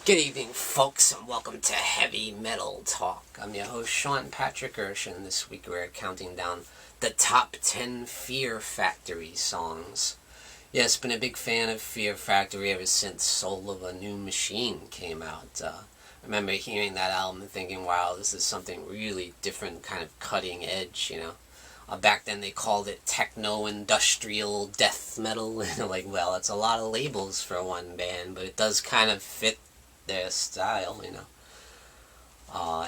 Good evening, folks, and welcome to Heavy Metal Talk. I'm your host, Sean Patrick Erschen. This week we're counting down the top 10 Fear Factory songs. Yes, been a big fan of Fear Factory ever since Soul of a New Machine came out. I remember hearing that album and thinking, wow, this is something really different, kind of cutting edge, you know. Back then they called it techno-industrial death metal. Like, well, it's a lot of labels for one band, but it does kind of fit their style, you know.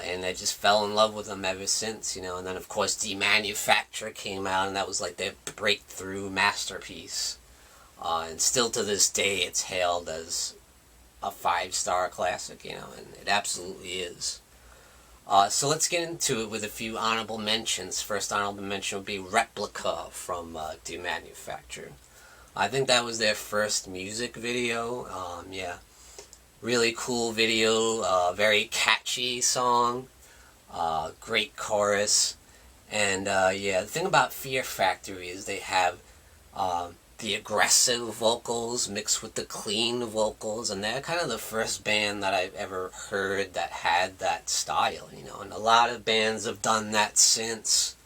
And I just fell in love with them ever since, you know. And then, of course, Demanufacture came out, and that was like their breakthrough masterpiece. And still to this day, it's hailed as a 5-star classic, you know, and it absolutely is. So let's get into it with a few honorable mentions. First honorable mention would be Replica from Demanufacture. I think that was their first music video. Yeah. Really cool video, very catchy song, great chorus, and yeah, the thing about Fear Factory is they have the aggressive vocals mixed with the clean vocals, and they're kind of the first band that I've ever heard that had that style, you know, and a lot of bands have done that since,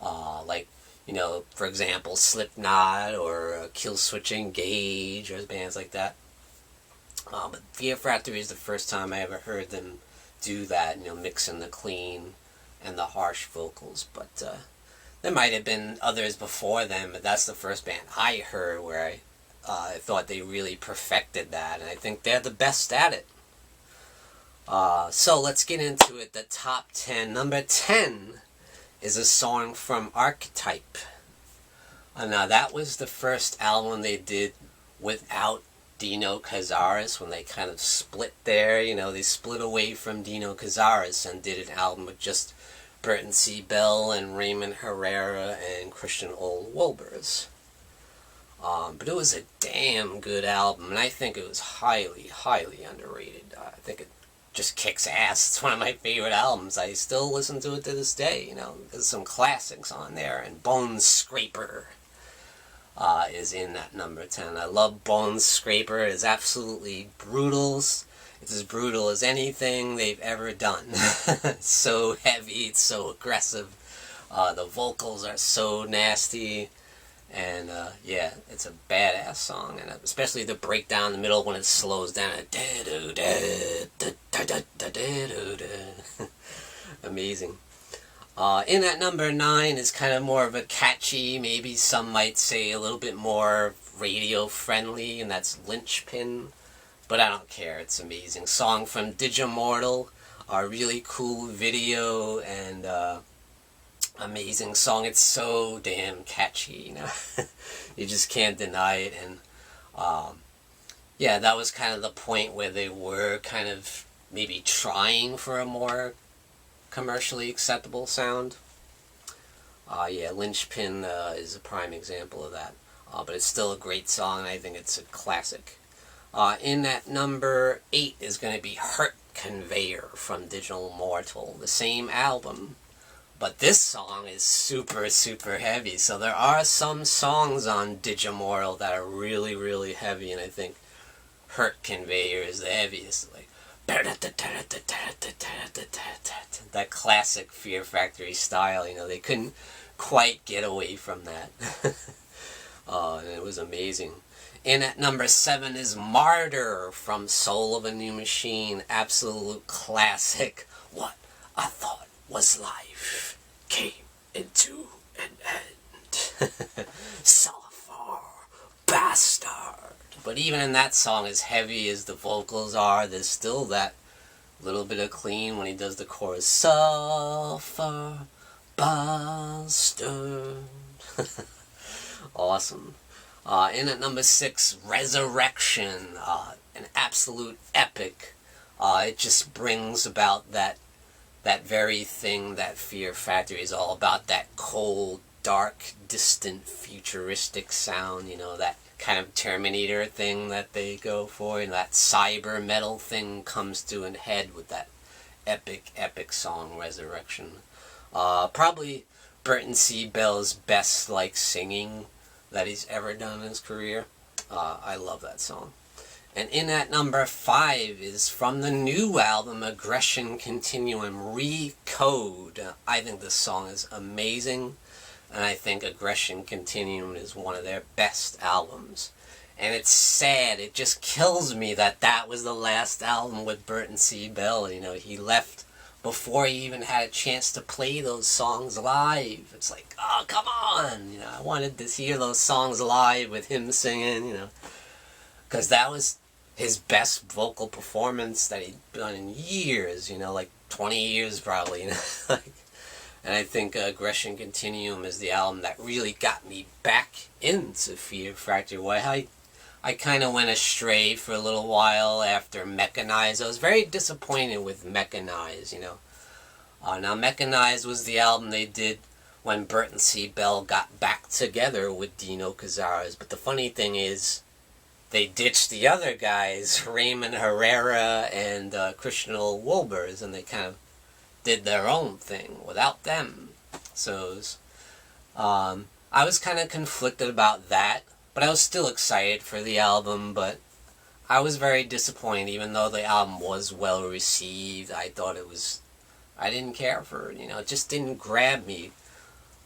like, you know, for example, Slipknot or Killswitch Engage or bands like that. But Fear Factory is the first time I ever heard them do that, you know, mixing the clean and the harsh vocals. But there might have been others before them, but that's the first band I heard where I thought they really perfected that, and I think they're the best at it. So let's get into it. The top 10. Number 10 is a song from Archetype. Now, that was the first album they did without Dino Cazares, when they kind of split there, you know, they split away from Dino Cazares and did an album with just Burton C. Bell and Raymond Herrera and Christian Ole Wolbers. But it was a damn good album, and I think it was highly, highly underrated. I think it just kicks ass. It's one of my favorite albums. I still listen to it to this day, you know. There's some classics on there, and Bone Scraper is in that number 10. I love Bone Scraper. It is absolutely brutal. It's as brutal as anything they've ever done. It's so heavy, it's so aggressive. The vocals are so nasty. And yeah, it's a badass song. And especially the breakdown in the middle when it slows down. Amazing. In at number 9 is kind of more of a catchy, maybe some might say a little bit more radio-friendly, and that's Linchpin. But I don't care, it's amazing. Song from Digimortal, a really cool video, and amazing song. It's so damn catchy, you know. You just can't deny it, and yeah, that was kind of the point where they were kind of maybe trying for a more commercially acceptable sound. Yeah, Linchpin is a prime example of that. But it's still a great song, and I think it's a classic. In at number 8 is going to be Hurt Conveyor from Digital Mortal, the same album. But this song is super, super heavy. So there are some songs on Digimortal that are really, really heavy, and I think Hurt Conveyor is the heaviest. Like, that classic Fear Factory style, you know, they couldn't quite get away from that. And it was amazing. In at number 7 is Martyr from Soul of a New Machine. Absolute classic. What I thought was life came into an end. Sulfur bastard. But even in that song, as heavy as the vocals are, there's still that little bit of clean when he does the chorus. Sulfur bastard. Awesome. In at number 6, Resurrection. An absolute epic. It just brings about that very thing that Fear Factory is all about. That cold, dark, distant, futuristic sound. You know, that kind of Terminator thing that they go for, and that cyber metal thing comes to a head with that epic song, Resurrection. Probably Burton C. Bell's best, like, singing that he's ever done in his career. I love that song. And in at number 5 is from the new album, Aggression Continuum, Recode. I think this song is amazing, and I think Aggression Continuum is one of their best albums. And it's sad, it just kills me that that was the last album with Burton C. Bell. You know, he left before he even had a chance to play those songs live. It's like, oh, come on! You know, I wanted to hear those songs live with him singing, you know. Because that was his best vocal performance that he'd done in years, you know, like 20 years probably, you know. And I think Aggression Continuum is the album that really got me back into Fear Factory. Why I kind of went astray for a little while after Mechanized. I was very disappointed with Mechanized, you know. Now, Mechanized was the album they did when Burton C. Bell got back together with Dino Cazares. But the funny thing is, they ditched the other guys, Raymond Herrera and Christian Wolbers, and they kind of did their own thing without them. So, I was kind of conflicted about that. But I was still excited for the album, but I was very disappointed. Even though the album was well received, I thought it was, I didn't care for it, you know, it just didn't grab me.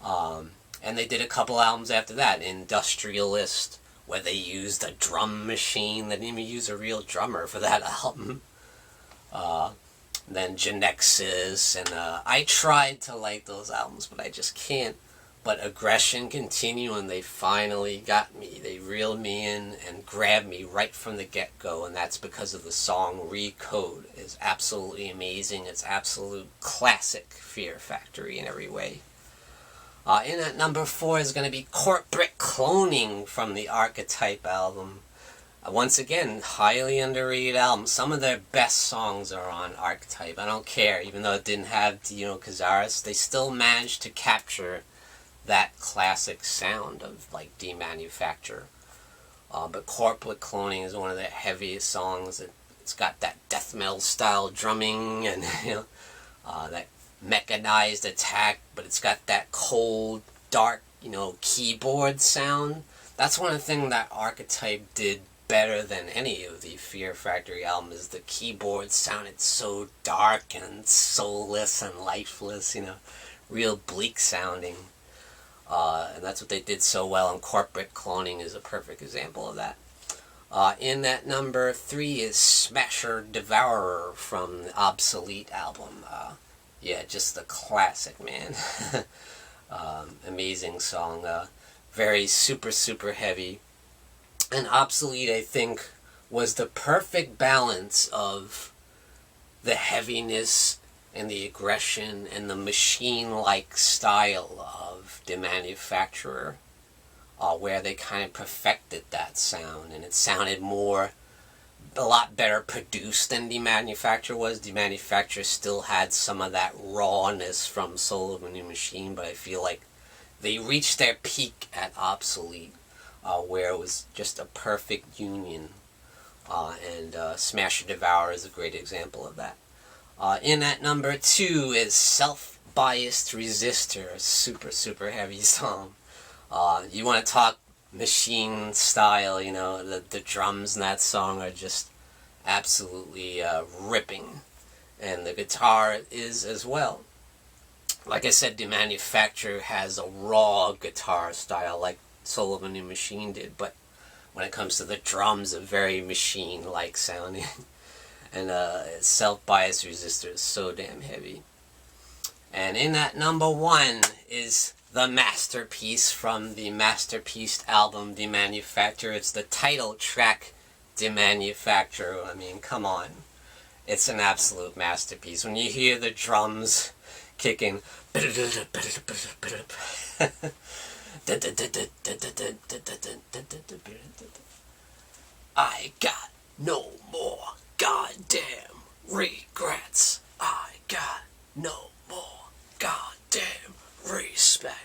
And they did a couple albums after that, Industrialist, where they used a drum machine. They didn't even use a real drummer for that album. Then Genexus, and I tried to like those albums, but I just can't. But Aggression Continuum, they finally got me. They reeled me in and grabbed me right from the get-go, and that's because of the song Recode. It's absolutely amazing. It's absolute classic Fear Factory in every way. In at number 4 is going to be Corporate Cloning from the Archetype album. Once again, highly underrated album. Some of their best songs are on Archetype. I don't care, even though it didn't have Dino Cazares, they still managed to capture that classic sound of like Demanufacture. But Corporate Cloning is one of their heaviest songs. It's got that death metal style drumming and you know, that mechanized attack, but it's got that cold, dark, you know, keyboard sound. That's one of the things that Archetype did better than any of the Fear Factory albums. Is the keyboard sounded so dark and soulless and lifeless, you know, real bleak sounding. And that's what they did so well, and Corporate Cloning is a perfect example of that. In at number 3 is Smasher Devourer from the Obsolete album. Yeah, just a classic, man. Amazing song. Very super heavy. And Obsolete, I think, was the perfect balance of the heaviness and the aggression and the machine-like style of Demanufacturer, where they kind of perfected that sound, and it sounded a lot better produced than Demanufacturer was. Demanufacturer still had some of that rawness from Soul of a New Machine, but I feel like they reached their peak at Obsolete, where it was just a perfect union, and Smasher Devourer is a great example of that. In at number 2 is Selfbiased Resistors, super heavy song. You want to talk machine style, you know, the drums in that song are just absolutely ripping. And the guitar is as well. Like I said, Demanufacture has a raw guitar style like Soul of a New Machine did, but when it comes to the drums, a very machine-like sounding. And Self-Biased Resistor is so damn heavy. And in at number 1 is the masterpiece from the Masterpiece album, Demanufacture. It's the title track, Demanufacture. I mean, come on. It's an absolute masterpiece. When you hear the drums kicking, I got no more goddamn regrets. I got no more goddamn respect.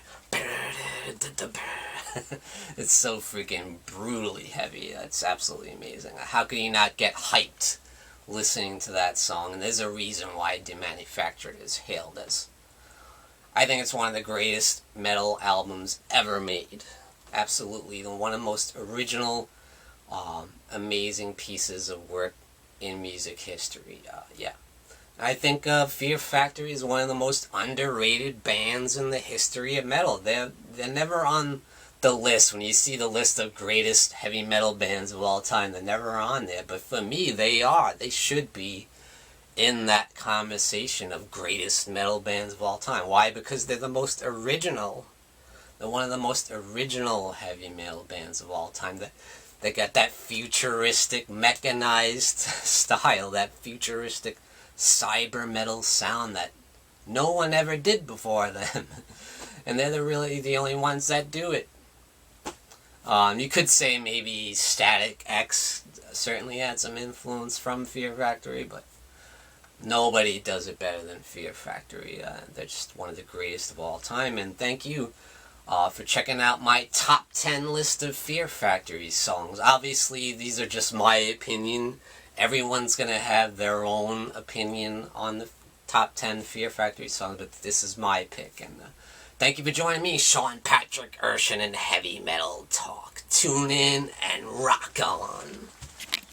It's so freaking brutally heavy. It's absolutely amazing. How can you not get hyped listening to that song? And there's a reason why Demanufactured is hailed as, I think it's one of the greatest metal albums ever made. Absolutely. One of the most original, amazing pieces of work in music history. Yeah. I think Fear Factory is one of the most underrated bands in the history of metal. They're never on the list. When you see the list of greatest heavy metal bands of all time, they're never on there. But for me, they are. They should be in that conversation of greatest metal bands of all time. Why? Because they're the most original. They're one of the most original heavy metal bands of all time. They got that futuristic, mechanized style, that futuristic cyber metal sound that no one ever did before them. And they're really the only ones that do it. You could say maybe Static X certainly had some influence from Fear Factory, but nobody does it better than Fear Factory. They're just one of the greatest of all time. And thank you for checking out my top 10 list of Fear Factory songs. Obviously, these are just my opinion. Everyone's going to have their own opinion on the top 10 Fear Factory songs, but this is my pick. And thank you for joining me, Sean Patrick Erschen, in Heavy Metal Talk. Tune in and rock on.